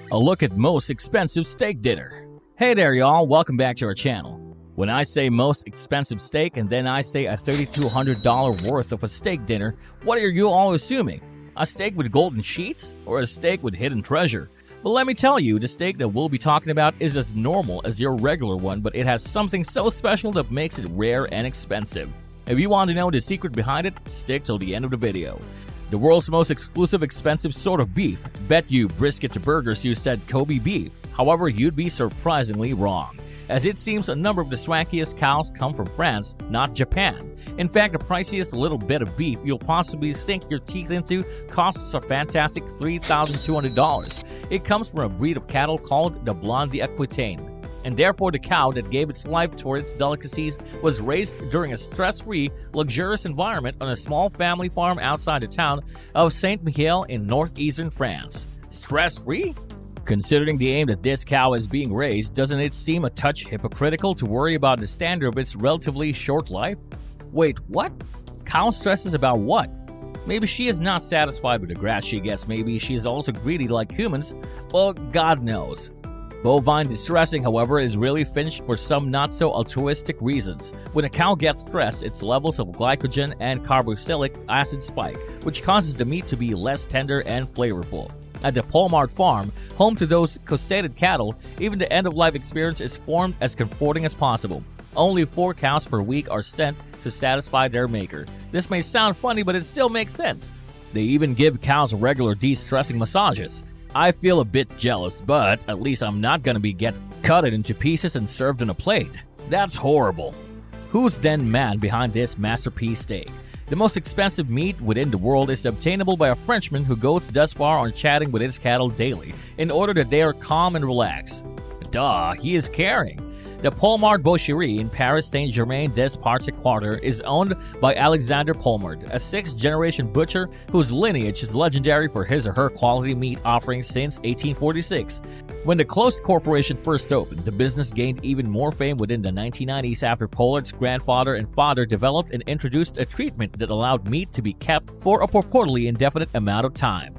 A look at most expensive steak dinner. Hey there y'all, welcome back to our channel. When I say most expensive steak and then I say a $3,200 worth of a steak dinner, what are you all assuming? A steak with golden sheets or a steak with hidden treasure? But let me tell you, the steak that we'll be talking about is as normal as your regular one, but it has something so special that makes it rare and expensive. If you want to know the secret behind it, stick till the end of the video. The world's most exclusive expensive sort of beef. Bet you brisket to burgers you said Kobe beef. However, you'd be surprisingly wrong, as it seems a number of the swankiest cows come from France, not Japan. In fact, the priciest little bit of beef you'll possibly sink your teeth into costs a fantastic $3,200. It comes from a breed of cattle called the Blonde Aquitaine, and therefore the cow that gave its life toward its delicacies was raised during a stress-free, luxurious environment on a small family farm outside the town of Saint-Mihiel in northeastern France. Stress-free? Considering the aim that this cow is being raised, doesn't it seem a touch hypocritical to worry about the standard of its relatively short life? Wait, what? Cow stresses about what? Maybe she is not satisfied with the grass she gets, maybe she is also greedy like humans. Well, God knows. Bovine distressing, however, is really finished for some not-so-altruistic reasons. When a cow gets stressed, its levels of glycogen and carboxylic acid spike, which causes the meat to be less tender and flavorful. At the Polmard farm, home to those cosseted cattle, even the end-of-life experience is formed as comforting as possible. Only 4 cows per week are sent to satisfy their maker. This may sound funny, but it still makes sense. They even give cows regular de-stressing massages. I feel a bit jealous, but at least I'm not gonna be cut into pieces and served on a plate. That's horrible. Who's then man behind this masterpiece steak? The most expensive meat within the world is obtainable by a Frenchman who goes thus far on chatting with his cattle daily in order that they are calm and relaxed. Duh, he is caring. The Polmard Boucherie in Paris Saint-Germain-des-Prés quarter is owned by Alexander Polmard, a 6th-generation butcher whose lineage is legendary for his or her quality meat offerings since 1846. When the closed corporation first opened, the business gained even more fame within the 1990s after Pollard's grandfather and father developed and introduced a treatment that allowed meat to be kept for a purportedly indefinite amount of time.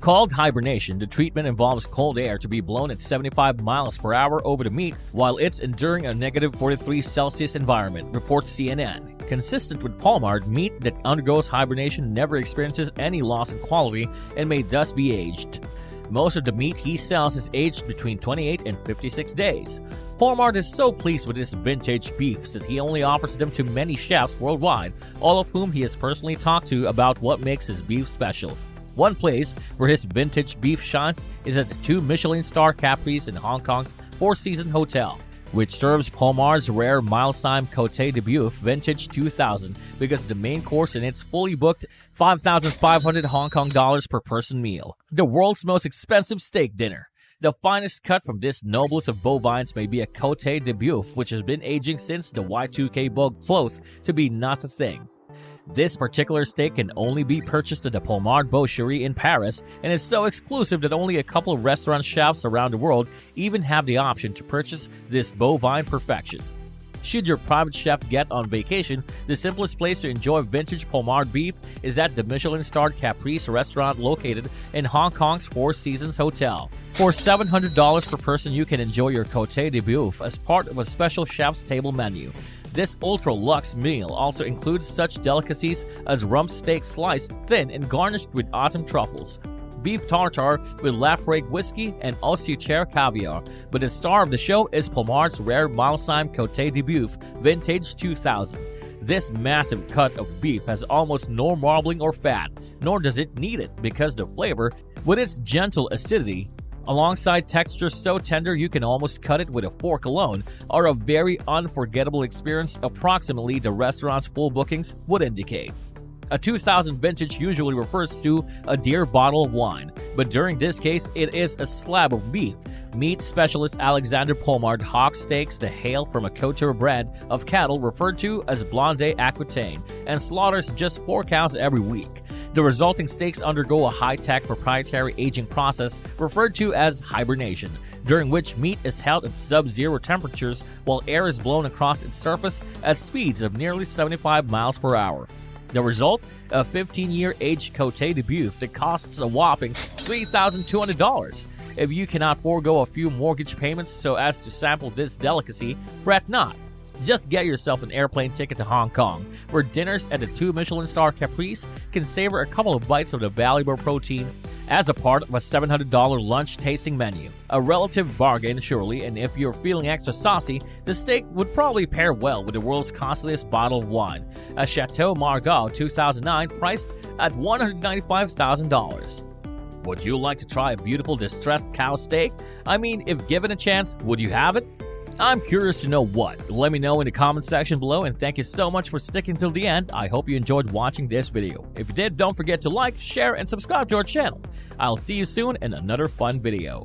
Called hibernation, the treatment involves cold air to be blown at 75 miles per hour over the meat while it's enduring a negative 43 Celsius environment, reports CNN. Consistent with Polmard, meat that undergoes hibernation never experiences any loss in quality and may thus be aged. Most of the meat he sells is aged between 28 and 56 days. Polmard is so pleased with his vintage beefs that he only offers them to many chefs worldwide, all of whom he has personally talked to about what makes his beef special. One place where his vintage beef shines is at the 2 Michelin star Caprice in Hong Kong's Four Seasons Hotel, which serves Polmard's rare Milesime Côte de Bœuf Vintage 2000 because the main course in its fully booked 5,500 Hong Kong dollars per person meal. The world's most expensive steak dinner. The finest cut from this noblest of bovines may be a Côte de Bœuf, which has been aging since the Y2K bug cloth to be not a thing. This particular steak can only be purchased at the Polmard Boucherie in Paris and is so exclusive that only a couple of restaurant chefs around the world even have the option to purchase this bovine perfection. Should your private chef get on vacation, the simplest place to enjoy vintage Polmard beef is at the Michelin-starred Caprice restaurant located in Hong Kong's Four Seasons Hotel. For $700 per person, you can enjoy your Côte de Bœuf as part of a special chef's table menu. This ultra-luxe meal also includes such delicacies as rump steak sliced thin and garnished with autumn truffles, beef tartare with Lafroig whiskey, and Ossuaire caviar, but the star of the show is Polmard's rare Milesime Côte de Bœuf Vintage 2000. This massive cut of beef has almost no marbling or fat, nor does it need it because the flavor, with its gentle acidity, alongside texture so tender you can almost cut it with a fork alone, are a very unforgettable experience approximately the restaurant's full bookings would indicate. A 2000 vintage usually refers to a dear bottle of wine, but during this case it is a slab of beef. Meat specialist Alexander Polmard hawks steaks that hail from a couture brand of cattle referred to as Blonde Aquitaine and slaughters just 4 cows every week. The resulting steaks undergo a high-tech proprietary aging process referred to as hibernation, during which meat is held at sub-zero temperatures while air is blown across its surface at speeds of nearly 75 miles per hour. The result? A 15-year aged Côte de Bœuf that costs a whopping $3,200. If you cannot forego a few mortgage payments so as to sample this delicacy, fret not. Just get yourself an airplane ticket to Hong Kong, where dinners at the 2 Michelin-star Caprice can savor a couple of bites of the valuable protein as a part of a $700 lunch tasting menu. A relative bargain, surely, and if you're feeling extra saucy, the steak would probably pair well with the world's costliest bottle of wine, a Chateau Margaux 2009 priced at $195,000. Would you like to try a beautiful distressed cow steak? I mean, if given a chance, would you have it? I'm curious to know what. Let me know in the comment section below, and thank you so much for sticking till the end. I hope you enjoyed watching this video. If you did, don't forget to like, share, and subscribe to our channel. I'll see you soon in another fun video.